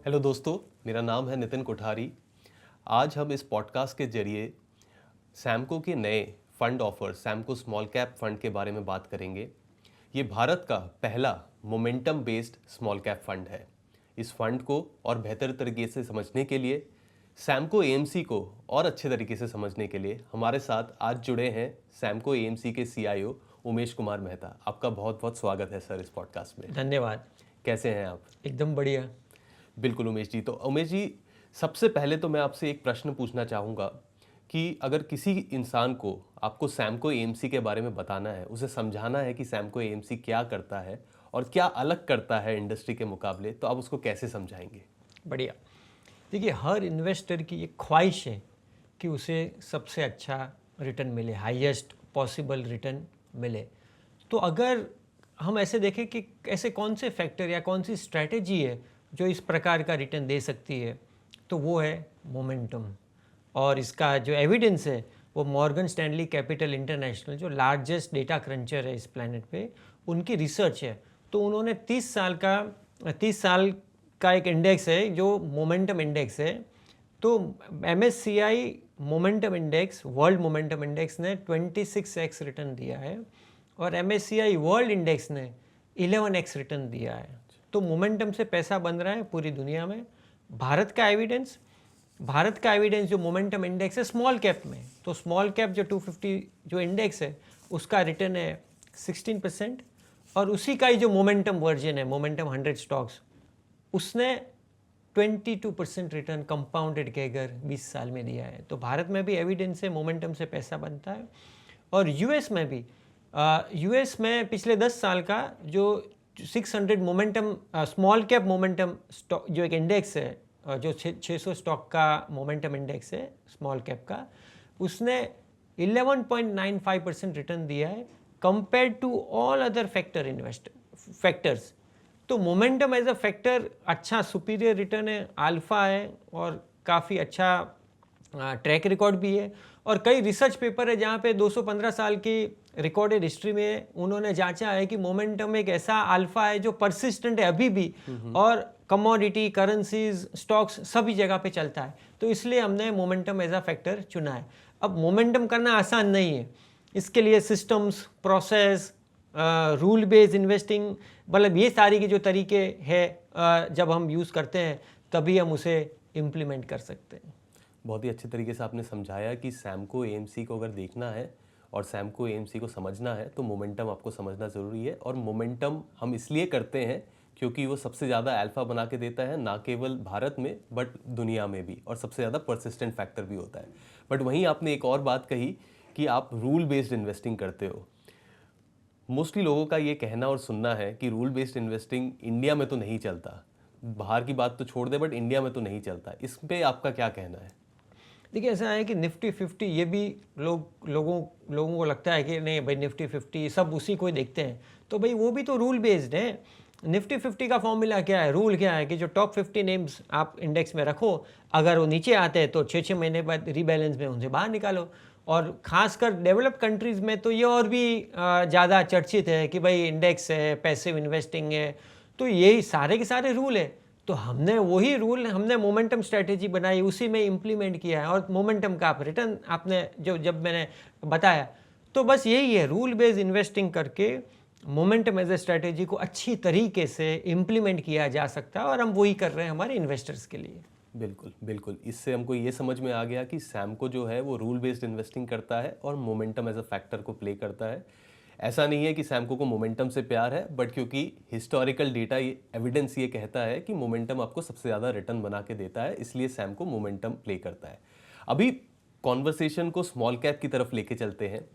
Hello दोस्तों, मेरा नाम है नितिन कोठारी। आज हम इस पॉडकास्ट के जरिए सैमको के नए fund offer Samco small cap fund के बारे में बात करेंगे। ये भारत का पहला momentum based small cap fund है। इस फंड को और बेहतर तरीके से समझने के लिए, सैमको एएमसी को और अच्छे तरीके से समझने के लिए हमारे साथ आज जुड़े हैं सैमको एएमसी के सीईओ उमेश कुमार मेहता। आपका बहुत बहुत स्वागत है सर इस पॉडकास्ट में। धन्यवाद। कैसे हैं आप? एकदम बढ़िया। बिल्कुल उमेश जी। तो उमेश जी, सबसे पहले तो मैं आपसे एक प्रश्न पूछना चाहूँगा कि अगर किसी इंसान को आपको सैमको एएमसी के बारे में बताना है, उसे समझाना है कि सैमको एएमसी क्या करता है और क्या अलग करता है इंडस्ट्री के मुकाबले, तो आप उसको कैसे समझाएंगे? बढ़िया। देखिए, हर इन्वेस्टर की एक ख्वाहिश है कि उसे सबसे अच्छा रिटर्न मिले, हाईएस्ट पॉसिबल रिटर्न मिले। तो अगर हम ऐसे देखें कि ऐसे कौन से फैक्टर या कौन सी स्ट्रैटेजी है जो इस प्रकार का रिटर्न दे सकती है, तो वो है मोमेंटम। और इसका जो एविडेंस है वो मॉर्गन स्टैनली कैपिटल इंटरनेशनल, जो लार्जेस्ट डेटा क्रंचर है इस प्लैनेट पे, उनकी रिसर्च है। तो उन्होंने 30 साल का एक इंडेक्स है जो मोमेंटम इंडेक्स है। तो MSCI momentum index, world momentum index ने 26x रिटर्न दिया है और MSCI वर्ल्ड इंडेक्स ने 11x रिटर्न दिया है। तो मोमेंटम से पैसा बन रहा है पूरी दुनिया में। भारत का एविडेंस जो मोमेंटम इंडेक्स है स्मॉल कैप में, तो स्मॉल कैप जो 250 जो इंडेक्स है उसका रिटर्न है 16%। और उसी का ही जो मोमेंटम वर्जन है, मोमेंटम 100 स्टॉक्स, उसने 22% रिटर्न कंपाउंडेड कैगर 20 साल में दिया है। तो भारत में भी एविडेंस है मोमेंटम से पैसा बनता है। और यूएस में भी, यूएस में पिछले 10 साल का जो 600 momentum small cap momentum stock जो एक इंडेक्स है, जो 600 स्टॉक का मोमेंटम इंडेक्स है स्मॉल कैप का, उसने 11.95% रिटर्न दिया है compare to all other factors. तो मोमेंटम एज अ फैक्टर अच्छा सुपीरियर रिटर्न है, अल्फा है और काफ़ी अच्छा ट्रैक रिकॉर्ड भी है। और कई रिसर्च पेपर है जहाँ पे 215 साल की रिकॉर्डेड हिस्ट्री में उन्होंने जांचा है कि मोमेंटम एक ऐसा अल्फा है जो परसिस्टेंट है अभी भी, और कमोडिटी, करेंसीज, स्टॉक्स सभी जगह पे चलता है। तो इसलिए हमने मोमेंटम एज अ फैक्टर चुना है। अब मोमेंटम करना आसान नहीं है, इसके लिए systems, process, rule based investing, मतलब ये सारी के जो तरीके हैं जब हम यूज़ करते हैं तभी हम उसे इम्प्लीमेंट कर सकते हैं। बहुत ही अच्छे तरीके से आपने समझाया कि सैमको एएमसी को अगर देखना है और सैमको एएमसी को समझना है तो मोमेंटम आपको समझना ज़रूरी है। और मोमेंटम हम इसलिए करते हैं क्योंकि वो सबसे ज़्यादा अल्फा बना के देता है, ना केवल भारत में बट दुनिया में भी, और सबसे ज़्यादा परसिस्टेंट फैक्टर भी होता है। बट वहीं आपने एक और बात कही कि आप रूल बेस्ड इन्वेस्टिंग करते हो। मोस्टली लोगों का ये कहना और सुनना है कि रूल बेस्ड इन्वेस्टिंग इंडिया में तो नहीं चलता, बाहर की बात तो छोड़ दे, बट इंडिया में तो नहीं चलता। इस पे आपका क्या कहना है? देखिए, ऐसा है कि निफ्टी 50 ये भी लोगों को लगता है कि नहीं भाई निफ्टी 50 सब उसी को ही देखते हैं, तो भाई वो भी तो रूल बेस्ड है। निफ्टी 50 का फॉर्मूला क्या है, रूल क्या है कि जो टॉप 50 नेम्स आप इंडेक्स में रखो, अगर वो नीचे आते हैं तो 6 महीने बाद रीबैलेंस में उनसे बाहर निकालो। और ख़ासकर डेवलप्ड कंट्रीज़ में तो ये और भी ज़्यादा चर्चित है कि भाई इंडेक्स है, पैसिव इन्वेस्टिंग है, तो यही सारे के सारे रूल है। तो हमने वही रूल, हमने मोमेंटम स्ट्रैटेजी बनाई, उसी में इम्प्लीमेंट किया है। और मोमेंटम का आप रिटर्न आपने जब मैंने बताया, तो बस यही है, रूल बेस्ड इन्वेस्टिंग करके मोमेंटम एज ए स्ट्रैटेजी को अच्छी तरीके से इम्प्लीमेंट किया जा सकता है, और हम वही कर रहे हैं हमारे इन्वेस्टर्स के लिए। बिल्कुल बिल्कुल। इससे हमको ये समझ में आ गया कि सैमको जो है वो रूल बेस्ड इन्वेस्टिंग करता है और मोमेंटम एज अ फैक्टर को प्ले करता है। ऐसा नहीं है कि सैमको को मोमेंटम से प्यार है, बट क्योंकि हिस्टोरिकल डेटा, ये एविडेंस ये कहता है कि मोमेंटम आपको सबसे ज़्यादा रिटर्न बना के देता है, इसलिए सैमको मोमेंटम प्ले करता है। अभी कॉन्वर्सेशन को स्मॉल कैप की तरफ लेके चलते हैं।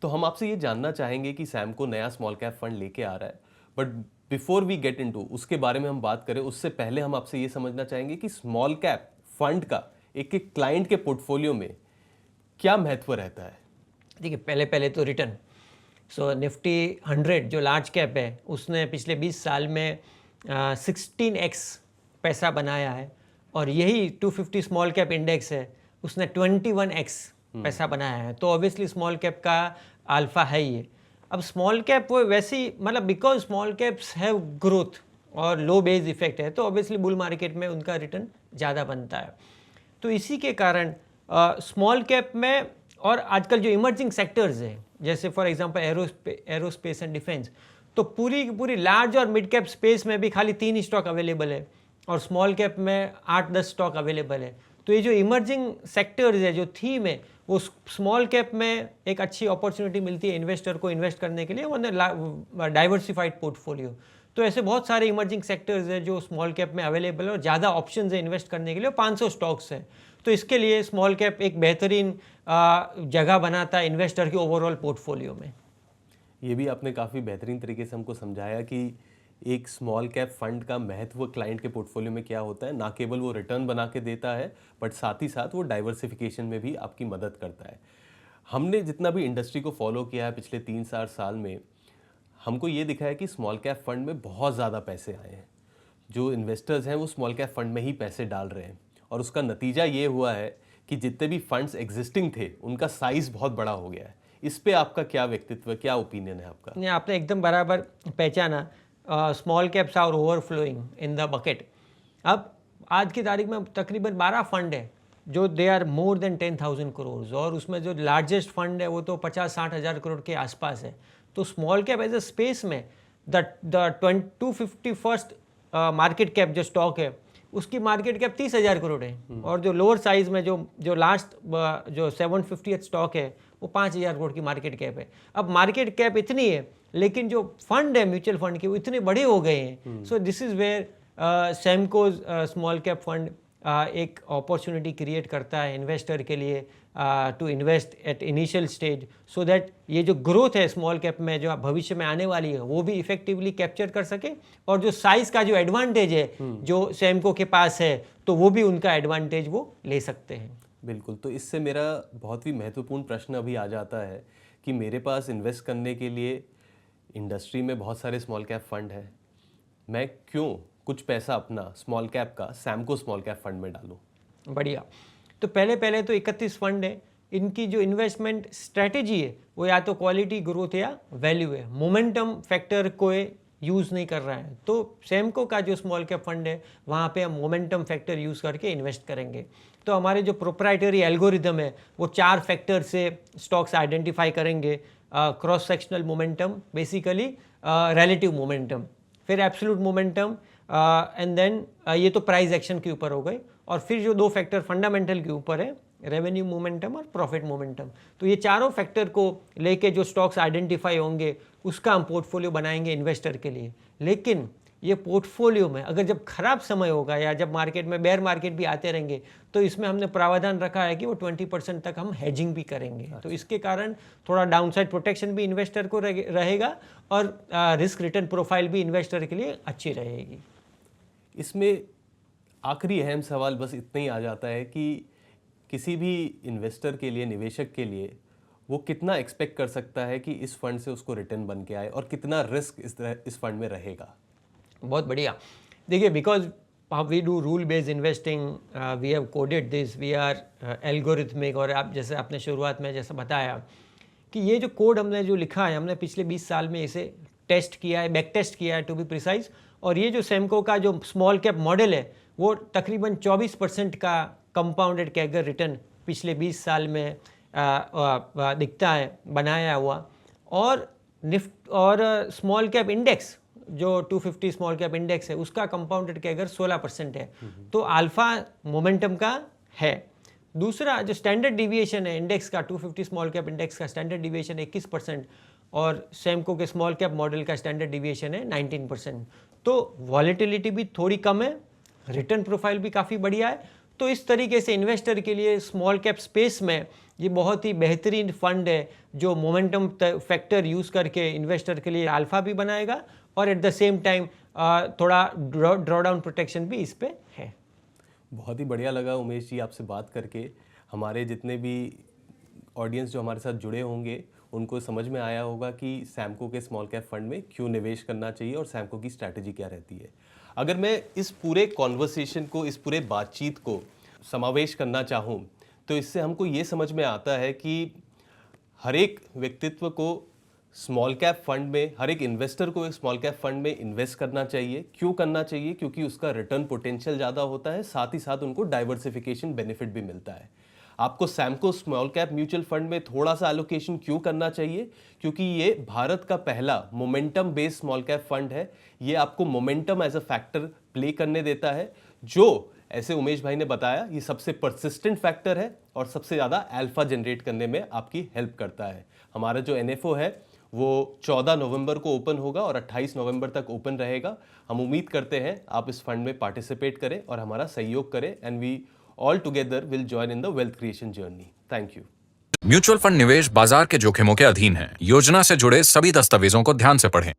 तो हम आपसे ये जानना चाहेंगे कि सैमको नया स्मॉल कैप फंड लेके आ रहा है, but before we get into उसके बारे में हम बात करें, उससे पहले हम आपसे ये समझना चाहेंगे कि स्मॉल कैप फंड का एक एक क्लाइंट के पोर्टफोलियो में क्या महत्व रहता है। देखिए, पहले तो रिटर्न। सो निफ्टी 100 जो लार्ज कैप है उसने पिछले 20 साल में 16x पैसा बनाया है, और यही 250 स्मॉल कैप इंडेक्स है उसने 21x पैसा बनाया है। तो ऑब्वियसली स्मॉल कैप का अल्फा है ये। अब स्मॉल कैप वो वैसी, मतलब because small caps have growth, और लो बेस इफेक्ट है, तो ऑब्वियसली बुल मार्केट में उनका रिटर्न ज़्यादा बनता है। तो इसी के कारण स्मॉल कैप में और आजकल जो इमर्जिंग सेक्टर्स हैं, जैसे for example aerospace and defence, तो पूरी की पूरी लार्ज और मिड कैप स्पेस में भी खाली 3 स्टॉक अवेलेबल है और स्मॉल कैप में 8-10 स्टॉक अवेलेबल है। तो ये जो इमर्जिंग सेक्टर्स है, जो थीम है, वो स्मॉल कैप में एक अच्छी अपॉर्चुनिटी मिलती है इन्वेस्टर को इन्वेस्ट करने के लिए, मतलब डाइवर्सिफाइड पोर्टफोलियो। तो ऐसे बहुत सारे इमर्जिंग सेक्टर्स हैं जो स्मॉल कैप में अवेलेबल है और ज़्यादा ऑप्शंस है इन्वेस्ट करने के लिए, 500 स्टॉक्स हैं। तो इसके लिए स्मॉल कैप एक बेहतरीन जगह बनाता है इन्वेस्टर के ओवरऑल पोर्टफोलियो में। ये भी आपने काफ़ी बेहतरीन तरीके से हमको समझाया कि एक स्मॉल कैप फंड का महत्व क्लाइंट के पोर्टफोलियो में क्या होता है। ना केवल वो रिटर्न बना के देता है, बट साथ ही साथ वो डाइवर्सिफिकेशन में भी आपकी मदद करता है। हमने जितना भी इंडस्ट्री को फॉलो किया है पिछले 3-4 साल में, हमको ये दिखा है कि स्मॉल कैप फंड में बहुत ज़्यादा पैसे आए हैं। जो इन्वेस्टर्स हैं वो स्मॉल कैप फंड में ही पैसे डाल रहे हैं और उसका नतीजा ये हुआ है कि जितने भी फंड्स एग्जिस्टिंग थे उनका साइज़ बहुत बड़ा हो गया है। इस पे आपका क्या व्यक्तित्व, क्या ओपिनियन है आपका? नहीं, आपने एकदम बराबर पहचाना। Small caps are overflowing in the bucket. अब आज की तारीख में तकरीबन 12 फंड है जो they are more than 10,000 crore, और उसमें जो लार्जेस्ट फंड है वो तो 50-60 हज़ार करोड़ के आसपास है। तो small cap as a space में द 251st मार्केट कैप जो स्टॉक है उसकी मार्केट कैप 30,000 करोड़ है, और जो लोअर साइज में जो लास्ट जो 750th स्टॉक है वो 5,000 करोड़ की मार्केट कैप है। अब मार्केट कैप इतनी है लेकिन जो फंड है म्यूचुअल फंड के वो इतने बड़े हो गए हैं। So this is where Samco's small cap fund एक अपॉर्चुनिटी क्रिएट करता है इन्वेस्टर के लिए to invest at initial stage, so that ये जो ग्रोथ है स्मॉल कैप में जो भविष्य में आने वाली है वो भी इफेक्टिवली कैप्चर कर सके, और जो साइज का जो एडवांटेज है जो सेमको के पास है तो वो भी उनका एडवांटेज वो ले सकते हैं। बिल्कुल। तो इससे मेरा बहुत ही महत्वपूर्ण प्रश्न अभी आ जाता है कि मेरे पास इन्वेस्ट करने के लिए इंडस्ट्री में बहुत सारे स्मॉल कैप फंड हैं, मैं क्यों कुछ पैसा अपना स्मॉल कैप का सैमको स्मॉल कैप फंड में डालूं? बढ़िया। तो पहले तो 31 फंड है, इनकी जो इन्वेस्टमेंट स्ट्रैटेजी है वो या तो क्वालिटी ग्रोथ या वैल्यू है, मोमेंटम फैक्टर को यूज़ नहीं कर रहा है। तो सेमको का जो स्मॉल कैप फंड है वहाँ पे हम मोमेंटम फैक्टर यूज़ करके इन्वेस्ट करेंगे। तो हमारे जो प्रोप्राइटरी एल्गोरिदम है वो 4 फैक्टर से स्टॉक्स आइडेंटिफाई करेंगे, cross sectional momentum, basically relative momentum, फिर एब्सोल्यूट मोमेंटम, एंड देन ये तो प्राइस एक्शन के ऊपर हो गए, और फिर जो 2 फैक्टर फंडामेंटल के ऊपर है, रेवेन्यू मोमेंटम और प्रॉफिट मोमेंटम। तो ये चारों फैक्टर को लेके जो स्टॉक्स आइडेंटिफाई होंगे उसका हम पोर्टफोलियो बनाएंगे इन्वेस्टर के लिए। लेकिन ये पोर्टफोलियो में अगर जब खराब समय होगा या जब मार्केट में बेयर मार्केट भी आते रहेंगे तो इसमें हमने प्रावधान रखा है कि वो 20% तक हम हेजिंग भी करेंगे। तो इसके कारण थोड़ा डाउनसाइड प्रोटेक्शन भी इन्वेस्टर को रहेगा और रिस्क रिटर्न प्रोफाइल भी इन्वेस्टर के लिए अच्छी रहेगी। इसमें आखिरी अहम सवाल बस इतना ही आ जाता है कि किसी भी इन्वेस्टर के लिए, निवेशक के लिए, वो कितना एक्सपेक्ट कर सकता है कि इस फंड से उसको रिटर्न बन के आए और कितना रिस्क इस फंड में रहेगा? बहुत बढ़िया। देखिए, because we do rule based investing, we have coded this, we are algorithmic, और आप जैसे आपने शुरुआत में जैसा बताया कि ये जो कोड हमने जो लिखा है हमने पिछले 20 साल में इसे टेस्ट किया है, बैक टेस्ट किया है टू बी प्रिसाइज, और ये जो सेमको का जो स्मॉल कैप मॉडल है वो तकरीबन 24% का कंपाउंडेड कैगर रिटर्न पिछले 20 साल में दिखता है बनाया हुआ, और निफ्ट और स्मॉल कैप इंडेक्स जो 250 स्मॉल कैप इंडेक्स है उसका कंपाउंडेड कैगर 16% है। तो अल्फा मोमेंटम का है। दूसरा जो स्टैंडर्ड डिविएशन है इंडेक्स का, 250 स्मॉल कैप इंडेक्स का स्टैंडर्ड डिविएशन 21%, और सेमको के स्मॉल कैप मॉडल का स्टैंडर्ड डिविएशन है 19%। तो वॉलेटिलिटी भी थोड़ी कम है, रिटर्न प्रोफाइल भी काफ़ी बढ़िया है। तो इस तरीके से इन्वेस्टर के लिए स्मॉल कैप स्पेस में ये बहुत ही बेहतरीन फंड है जो मोमेंटम फैक्टर यूज़ करके इन्वेस्टर के लिए अल्फा भी बनाएगा और एट द सेम टाइम थोड़ा ड्रॉ डाउन प्रोटेक्शन भी इस पे है। बहुत ही बढ़िया लगा उमेश जी आपसे बात करके। हमारे जितने भी ऑडियंस जो हमारे साथ जुड़े होंगे उनको समझ में आया होगा कि सैमको के स्मॉल कैप फंड में क्यों निवेश करना चाहिए और सैमको की स्ट्रैटेजी क्या रहती है। अगर मैं इस पूरे कॉन्वर्सेशन को, इस पूरे बातचीत को समावेश करना चाहूँ तो इससे हमको ये समझ में आता है कि हर एक व्यक्तित्व को स्मॉल कैप फंड में हर एक इन्वेस्टर को एक स्मॉल कैप फंड में इन्वेस्ट करना चाहिए। क्यों करना चाहिए? क्योंकि उसका रिटर्न पोटेंशियल ज़्यादा होता है, साथ ही साथ उनको डाइवर्सिफिकेशन बेनिफिट भी मिलता है। आपको Samco small cap mutual fund में थोड़ा सा एलोकेशन क्यों करना चाहिए? क्योंकि ये भारत का पहला momentum based small cap fund है। ये आपको momentum as a factor play करने देता है, जो ऐसे उमेश भाई ने बताया ये सबसे परसिस्टेंट फैक्टर है और सबसे ज़्यादा अल्फा जनरेट करने में आपकी हेल्प करता है। हमारा जो एनएफओ है वो 14 नवंबर को ओपन होगा और 28 नवंबर तक ओपन रहेगा। हम उम्मीद करते हैं आप इस फंड में पार्टिसिपेट करें और हमारा सहयोग करें, and we all together will join in the wealth creation journey. Thank you. Mutual fund निवेश बाजार के जोखिमों के अधीन है। योजना से जुड़े सभी दस्तावेजों को ध्यान से पढ़ें।